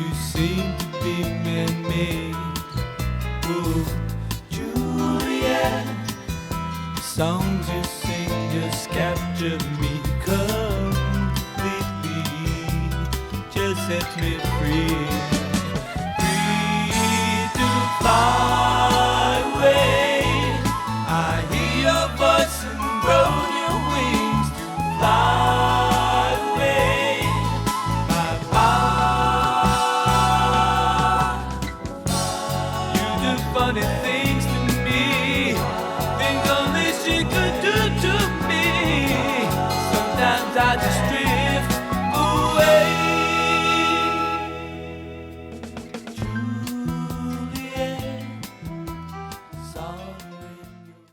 You seem to be man-made. Ooh, Juliet, the songs you sing just capture me completely. Just set me free, free to fly away. I hear your voice and grow your wings to fly away. My heart, you do funny things to me, things only she could do to me. Sometimes I just dream